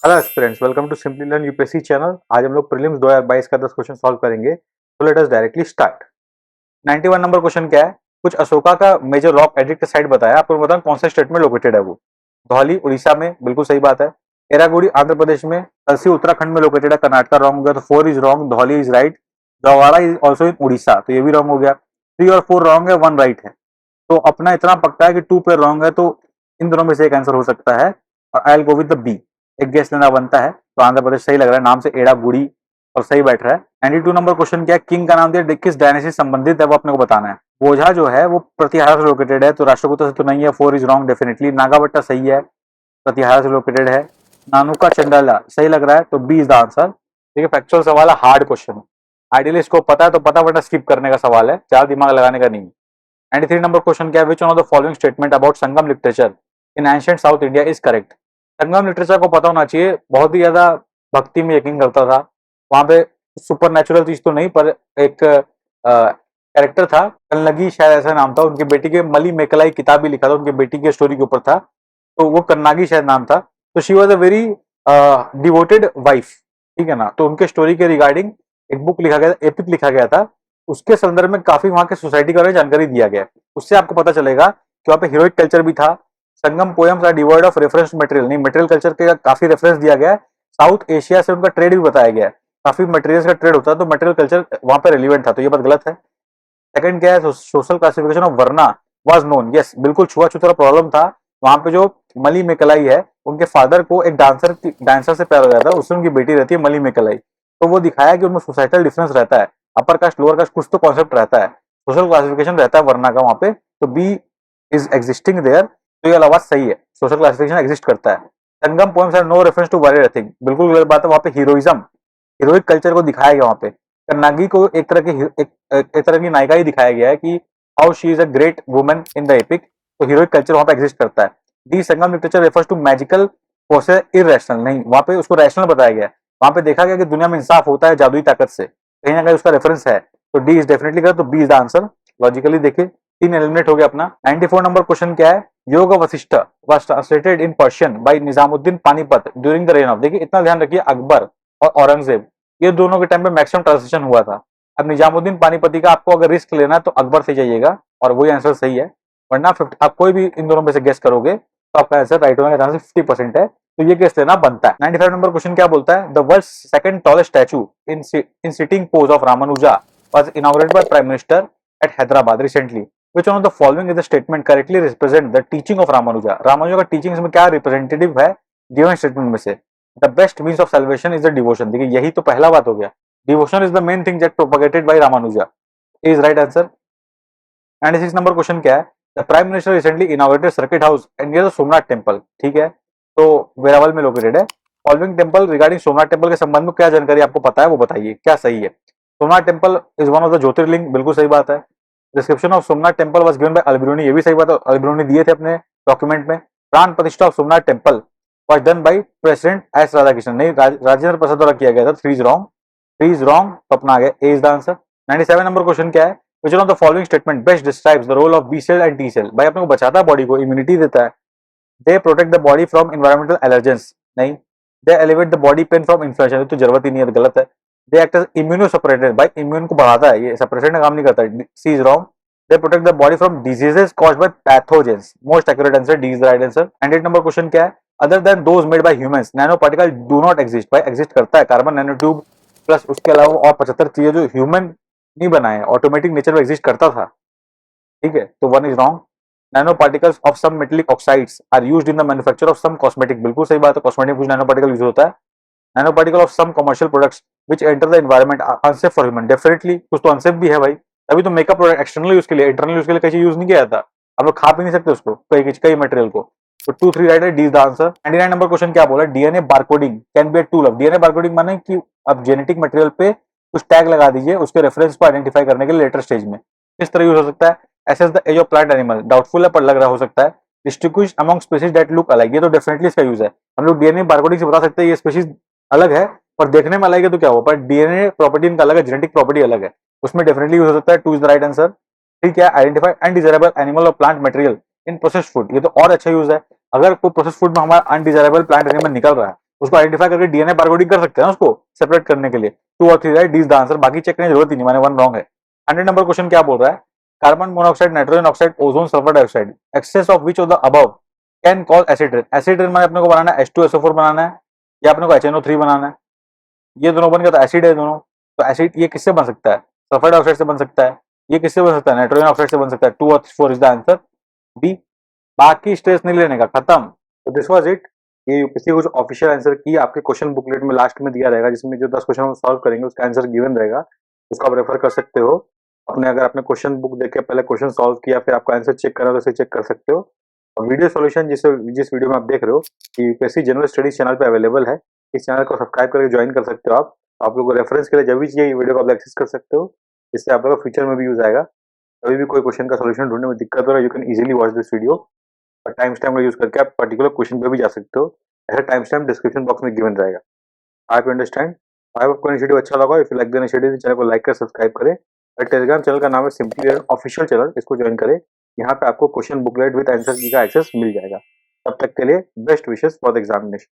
Hello aspirants, welcome to simply learn UPSC channel. आज हम लोग प्रीलिम्स 2022 का 10 क्वेश्चन सॉल्व करेंगे। तो let us directly start. 91 number question क्या है? कुछ अशोका का मेजर रॉक एडिक्ट साइट बताया, आपको बताओ कौन सा स्टेट में लोकेटेड है वो। धौली उड़ीसा में, बिल्कुल सही बात है। एरागुड़ी आंध्र प्रदेश में। तलसी उत्तराखंड में लोकेटेड है, कर्नाटका रॉन्ग हो गया, तो 4 is wrong, Dhauli is right. Jaugada is also in Orissa, तो ये भी रॉन्ग हो गया। 3 और 4 रॉन्ग है, 1 राइट है। तो अपना इतना पक्का है कि 2 पे रॉन्ग है, तो इन दोनों में से एक आंसर हो सकता है और I will go with the B. एक गेस लेना बनता है, तो आंध्र प्रदेश सही लग रहा है, नाम से एड़ा गुड़ी और सही बैठ रहा है। 92 नंबर क्वेश्चन क्या है? किंग का नाम दिया, किस डायनेस्टी से संबंधित है वो अपने को बताना है। बोझा जो है वो प्रतिहारा से लोकेटेड है, तो राष्ट्रकूट से तो नहीं है, 4 इज रॉन्ग डेफिनेटली। नागावट्टा सही है, प्रतिहारा से लोकेटेड है। नानुका चंडाला सही लग रहा है, तो बी इज द आंसर। देखिए फैक्चुअल सवाल है, हार्ड क्वेश्चन। आइडियली इसको पता है तो पता, वरना स्किप करने का सवाल है, ज्यादा दिमाग लगाने का नहीं। 93 नंबर क्वेश्चन क्या है? Which one of the following statement about Sangam literature in ancient south India is correct. Sangam literature को पता होना चाहिए, बहुत ही ज्यादा भक्ति में यकीन करता था। वहां पे सुपर नेचुरल चीज तो नहीं, पर एक कैरेक्टर था, कन्नगी शायद ऐसा नाम था उनकी बेटी के, मली मेकलाई किताब भी लिखा था उनकी बेटी की स्टोरी के ऊपर था, तो वो कन्नागी शायद नाम था। तो she was a very devoted wife, ठीक है ना। तो उनके स्टोरी के रिगार्डिंग एक बुक लिखा गया था, एपिक लिखा गया था। उसके संदर्भ में काफी वहां के सोसाइटी के बारे में जानकारी दिया गया। उससे आपको पता चलेगा कि वहां पे हीरोइक कल्चर भी था। Sangam poems are devoid of reference material, नहीं मटेरियल कल्चर के काफी रेफरेंस दिया गया है। साउथ एशिया से उनका ट्रेड भी बताया गया है, काफी मटेरियल का ट्रेड होता है, तो मटेरियल कल्चर वहां पे रिलेवेंट था, तो ये बात गलत है। सेकंड क्या है? Social classification of varna was known, yes बिल्कुल छुआछूत वाला प्रॉब्लम था। वहां पे जो मली मेकलाई है, उनके फादर को एक डांसर से प्यार हो जाता है, उससे उनकी बेटी रहती है मली मेकलाई। तो वो दिखाया कि उनमें सोसाइटल डिफरेंस रहता है, अपर कास्ट लोअर कास्ट कुछ तो कॉन्सेप्ट रहता है, सोशल क्लासिफिकेशन रहता है वर्ना का वहां पे। तो बी इज एग्जिस्टिंग देयर, तो ये आवाज सही है, सोशल क्लासिफिकेशन एग्जिस्ट करता है। Sangam poems are no reference to warrior ethic, बिल्कुल गलत बात है। वहां पे हीरोइज्म, हीरोइक कल्चर को दिखाया गया वहां पे। कन्नागी को एक तरह की एक तरह की नायिका ही दिखाया गया है कि how she is a great woman in the epic, तो हीरोइक कल्चर वहां पे एग्जिस्ट करता है। The Sangam literature refers to magical forces irrational, नहीं वहां पे उसको रैशनल बताया गया है। वहां पे देखा गया कि दुनिया में इंसाफ होता है जादुई ताकत से, कहीं ना कहीं उसका रेफरेंस है, तो डी इज डेफिनेटली गलत, तो B is the answer. Logically देखिए 3 एलिमिनेट हो गया अपना। 94 नंबर क्वेश्चन क्या है? Yoga Vasistha was translated in Persian by Nizamuddin Panipat during the reign of, देखिए इतना ध्यान रखिए, अकबर और औरंगजेब, ये दोनों के टाइम पे मैक्सिमम ट्रांसलेशन हुआ था। अब निजामुद्दीन पानीपति का आपको अगर रिस्क लेना है तो अकबर से जाइएगा, और वही आंसर सही है। वरना 50 आप कोई भी इन दोनों में से गेस करोगे तो आपका आंसर राइट होने का चांस 50% है, तो ये गेस लेना बनता है। 95 नंबर क्वेश्चन क्या बोलता है? The world second tallest statue in sitting pose of Ramanuja was inaugurated by prime minister eight Hyderabad recently. Which one of the following is the statement correctly represent the teaching of Ramanuja? Ramanuja का teaching में क्या representative है given statement में से? The best means of salvation is the devotion, देखिए यही तो पहला बात हो गया, devotion is the main thing that propagated by Ramanuja, is right answer. 96 number question क्या है? The prime minister recently inaugurated circuit house near the Somnath temple, ठीक है, तो वेरावल में लोकेटेड है। Following temple regarding Somnath temple के संबंध में क्या जानकारी आपको पता है वो बताइए, क्या सही है? Somnath temple is one of the jyotirlinga, बिल्कुल सही बात है। Description of Somnath temple was given by Alberuni, ये भी सही बात है, अल्बिरूनी दिए थे अपने डॉक्यूमेंट में। प्राण प्रतिष्ठा of Somnath temple was done by president S Radhakrishnan, नहीं राजेंद्र प्रसाद द्वारा किया गया था, 3 इज रॉन्ग, 3 इज रॉन्ग, तो अपना आ गया A is the answer. 97 number question क्या है? Which one of the following statement best describes the role of B cell and T cell? भाई अपने को बचाता है बॉडी को, इम्यूनिटी देता है। They protect the body from environmental allergens, नहीं। They elevate the body pain from inflammation, तो जरूरत ही नहीं है, तो गलत है। They act as immunosuppressant, भाई इम्यून को बढ़ाता है, ये सप्रेसेंट का काम नहीं करता है, C is wrong। They protect the body from diseases caused by pathogens, most accurate answer D is the right answer। 100 number question क्या है? Other than those made by humans, nanoparticle do not exist, भाई exist करता है, carbon nanotube plus उसके अलावा और 75 चीजें जो ह्यूमन नहीं बनाए, ऑटोमेटिक नेचर में एग्जिस्ट करता था, ठीक है, तो 1 is wrong. Nano particles of some metallic oxides are used in the manufacture of some cosmetic, बिल्कुल सही बात है, कॉस्मेटिक कुछ नैनो पार्टिकल यूज होता है। Nano particle of some commercial products which enter the environment are unsafe for human, definitely कुछ तो unsafe भी है भाई, तभी तो मेकअप प्रोडक्ट एक्सटर्नल यूज के लिए, इंटरनल यूज के लिए कहीं यूज नहीं किया जाता, आप लोग खा भी नहीं सकते उसको, कई मटेरियल को, तो 2 3 राइट है, D is the answer. 99 number question क्या बोला? DNA barcoding can be a tool of, DNA barcoding माने कि आप जेनेटिक मटेरियल पे कुछ टैग लगा दीजिए उसके रेफरेंस को आइडेंटिफाई करने के लिए लेटर स्टेज में, किस तरह यूज हो सकता है? Assess the age of plant animal, doubtful है पर लग रहा हो सकता है। Distinguish among species that look alike, ये तो डेफिनेटली इसका यूज है, हम लोग डीएनए बारकोडिंग से बता सकते हैं ये स्पीशीज अलग है, पर देखने में अलग है तो क्या हो, पर डीएनए प्रॉपर्टी इनका अलग है, जेनेटिक प्रॉपर्टी अलग है, उसमें डेफिनेटली यूज हो सकता है, 2 इज द राइट आंसर। ठीक है, आइडेंटिफाई अनडिजायरेबल एनिमल और plant material in processed food, ये तो और अच्छा यूज है, अगर कोई प्रोसेस्ड फूड में हमारा अनडिजायरेबल प्लांट एनिमल निकल रहा है उसको आइडेंटिफाई करके डीएनए बारकोडिंग कर सकते हैं ना, उसको सेपरेट करने के लिए। 2 और 3 right, D is the answer, बाकी चेक करने की जरूरत ही नहीं, मैंने 1 रॉन्ग है। 100 नंबर क्वेश्चन क्या बोल रहा है, carbon monoxide, nitrogen oxide, ozone, sulphur dioxide, excess of which of the above can cause acid rain. Acid rain मैंने अपने को बनाना है H2SO4 बनाना है, या अपने को HNO3 बनाना है, ये दोनों बन गया तो एसिड है दोनों। तो एसिड ये किससे बन सकता है, सल्फर डाइऑक्साइड से बन सकता है, ये किससे बन सकता है, नाइट्रोजन ऑक्साइड से बन सकता है। 2 और 4 इज द आंसर बी। बाकी स्ट्रेस नहीं लेने का, खत्म। तो दिस वाज इट। ये यूपीएससी कुछ ऑफिशियल आंसर की आपके क्वेश्चन बुकलेट में लास्ट में दिया रहेगा, जिसमें जो 10 क्वेश्चन हम सॉल्व करेंगे उसका आंसर गिवन रहेगा, उसको आप रेफर कर सकते हो। अपने अगर आपने क्वेश्चन बुक देख के पहले क्वेश्चन सॉल्व किया, फिर आपका आंसर चेक करना, तो इसे चेक कर सकते हो। और वीडियो सॉल्यूशन जिस वीडियो में आप देख रहे हो, ये यूपीएससी जनरल स्टडीज चैनल पे अवेलेबल है। इस चैनल को सब्सक्राइब करके ज्वाइन कर सकते हो आप लोगों को रेफरेंस के लिए जब भी चाहिए ये वीडियो को आप एक्सेस कर सकते हो, इससे आप लोगों को फ्यूचर में भी यूज आएगा। कभी भी कोई क्वेश्चन का सॉल्यूशन ढूंढने में दिक्कत हो रहा है, you can easily watch this video. और टाइम स्टैम्प का यूज करके आप पर्टिकुलर क्वेश्चन पे भी जा सकते हो, ऐसा टाइम स्टैम्प डिस्क्रिप्शन बॉक्स में गिवन रहेगा। आप अंडरस्टैंड। आई होप आपको इनिशिएटिव अच्छा लगा। If you like the initiative, channel को लाइक कर सब्सक्राइब करें। और टेलीग्राम चैनल का नाम है सिंपली लर्न ऑफिशियल चैनल, इसको ज्वाइन करें। यहाँ पे आपको क्वेश्चन बुकलेट विद आंसर की का एक्सेस मिल जाएगा। तब तक के लिए best wishes for the examination.